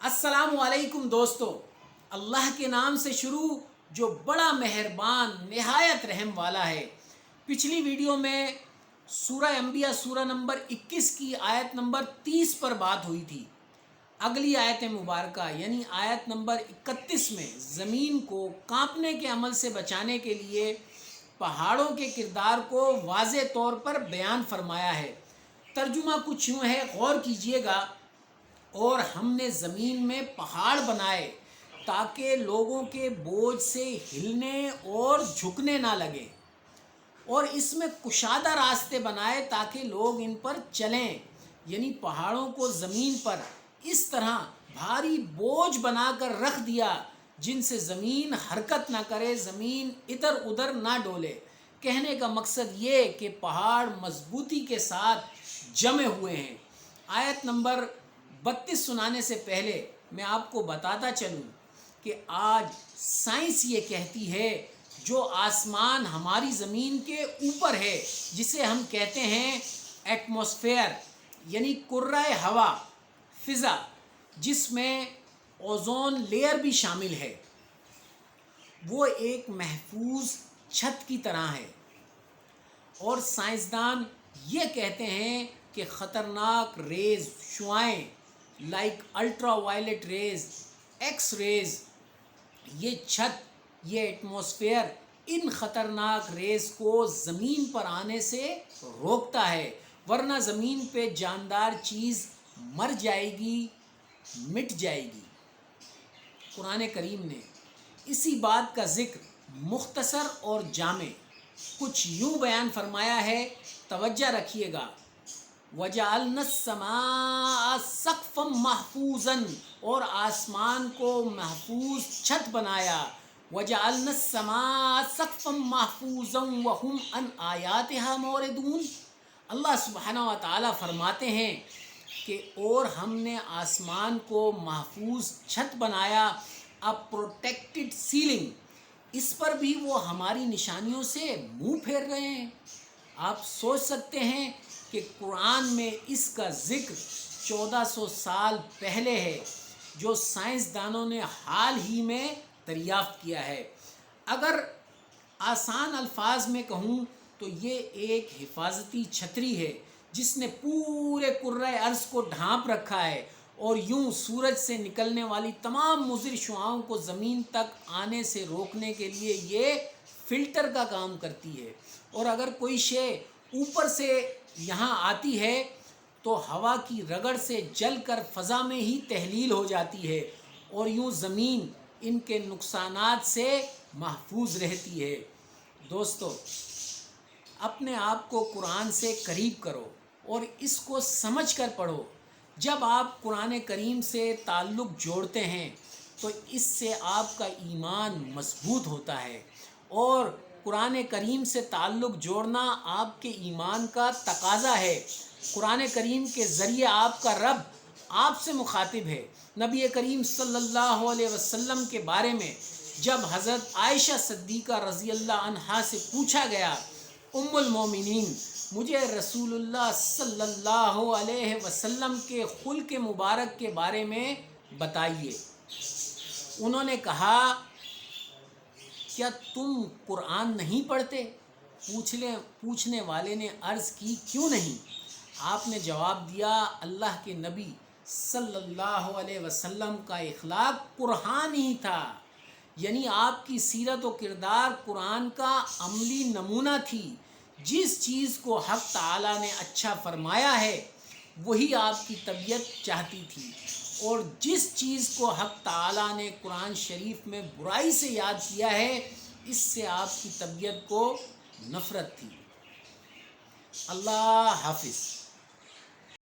السلام علیکم دوستو، اللہ کے نام سے شروع جو بڑا مہربان نہایت رحم والا ہے۔ پچھلی ویڈیو میں سورہ انبیاء سورہ نمبر 21 کی آیت نمبر 30 پر بات ہوئی تھی۔ اگلی آیت مبارکہ یعنی آیت نمبر 31 میں زمین کو کانپنے کے عمل سے بچانے کے لیے پہاڑوں کے کردار کو واضح طور پر بیان فرمایا ہے۔ ترجمہ کچھ یوں ہے، غور کیجئے گا۔ اور ہم نے زمین میں پہاڑ بنائے تاکہ لوگوں کے بوجھ سے ہلنے اور جھکنے نہ لگے، اور اس میں کشادہ راستے بنائے تاکہ لوگ ان پر چلیں، یعنی پہاڑوں کو زمین پر اس طرح بھاری بوجھ بنا کر رکھ دیا جن سے زمین حرکت نہ کرے، زمین ادھر ادھر نہ ڈولے۔ کہنے کا مقصد یہ کہ پہاڑ مضبوطی کے ساتھ جمے ہوئے ہیں۔ آیت نمبر 32 سنانے سے پہلے میں آپ کو بتاتا چلوں کہ آج سائنس یہ کہتی ہے جو آسمان ہماری زمین کے اوپر ہے، جسے ہم کہتے ہیں ایٹماسفیئر یعنی کرۂ ہوا، فضا، جس میں اوزون لیئر بھی شامل ہے، وہ ایک محفوظ چھت کی طرح ہے۔ اور سائنسدان یہ کہتے ہیں کہ خطرناک ریز، شعاعیں like ultraviolet rays, X rays, یہ چھت، یہ ایٹماسفیئر ان خطرناک ریز کو زمین پر آنے سے روکتا ہے، ورنہ زمین پہ جاندار چیز مر جائے گی، مٹ جائے گی۔ قرآن کریم نے اسی بات کا ذکر مختصر اور جامع کچھ یوں بیان فرمایا ہے، توجہ رکھیے گا۔ وَجَعَلْنَا السَّمَاءَ سَقْفًا مَحْفُوظًا، اور آسمان کو محفوظ چھت بنایا۔ وَجَعَلْنَا السَّمَاءَ سَقْفًا مَحْفُوظًا وَهُمْ عَنْ آيَاتِهَا مُعْرِضُونَ۔ اللہ سبحانہ و تعالیٰ فرماتے ہیں کہ اور ہم نے آسمان کو محفوظ چھت بنایا، اب پروٹیکٹڈ سیلنگ، اس پر بھی وہ ہماری نشانیوں سے منہ پھیر رہے ہیں۔ آپ سوچ سکتے ہیں کہ قرآن میں اس کا ذکر 1400 سال پہلے ہے، جو سائنسدانوں نے حال ہی میں دریافت کیا ہے۔ اگر آسان الفاظ میں کہوں تو یہ ایک حفاظتی چھتری ہے جس نے پورے کرۂ ارض کو ڈھانپ رکھا ہے، اور یوں سورج سے نکلنے والی تمام مضر شعاؤں کو زمین تک آنے سے روکنے کے لیے یہ فلٹر کا کام کرتی ہے۔ اور اگر کوئی شے اوپر سے یہاں آتی ہے تو ہوا کی رگڑ سے جل کر فضا میں ہی تحلیل ہو جاتی ہے، اور یوں زمین ان کے نقصانات سے محفوظ رہتی ہے۔ دوستو، اپنے آپ کو قرآن سے قریب کرو اور اس کو سمجھ کر پڑھو۔ جب آپ قرآن کریم سے تعلق جوڑتے ہیں تو اس سے آپ کا ایمان مضبوط ہوتا ہے، اور قرآن کریم سے تعلق جوڑنا آپ کے ایمان کا تقاضا ہے۔ قرآن کریم کے ذریعے آپ کا رب آپ سے مخاطب ہے۔ نبی کریم صلی اللہ علیہ وسلم کے بارے میں جب حضرت عائشہ صدیقہ رضی اللہ عنہا سے پوچھا گیا، ام المومنین، مجھے رسول اللہ صلی اللہ علیہ وسلم کے خلق مبارک کے بارے میں بتائیے، انہوں نے کہا، کیا تم قرآن نہیں پڑھتے؟ پوچھنے والے نے عرض کی، کیوں نہیں؟ آپ نے جواب دیا، اللہ کے نبی صلی اللہ علیہ وسلم کا اخلاق قرآن ہی تھا، یعنی آپ کی سیرت و کردار قرآن کا عملی نمونہ تھی۔ جس چیز کو حق تعالیٰ نے اچھا فرمایا ہے وہی آپ کی طبیعت چاہتی تھی، اور جس چیز کو حق تعالیٰ نے قرآن شریف میں برائی سے یاد کیا ہے اس سے آپ کی طبیعت کو نفرت تھی۔ اللہ حافظ۔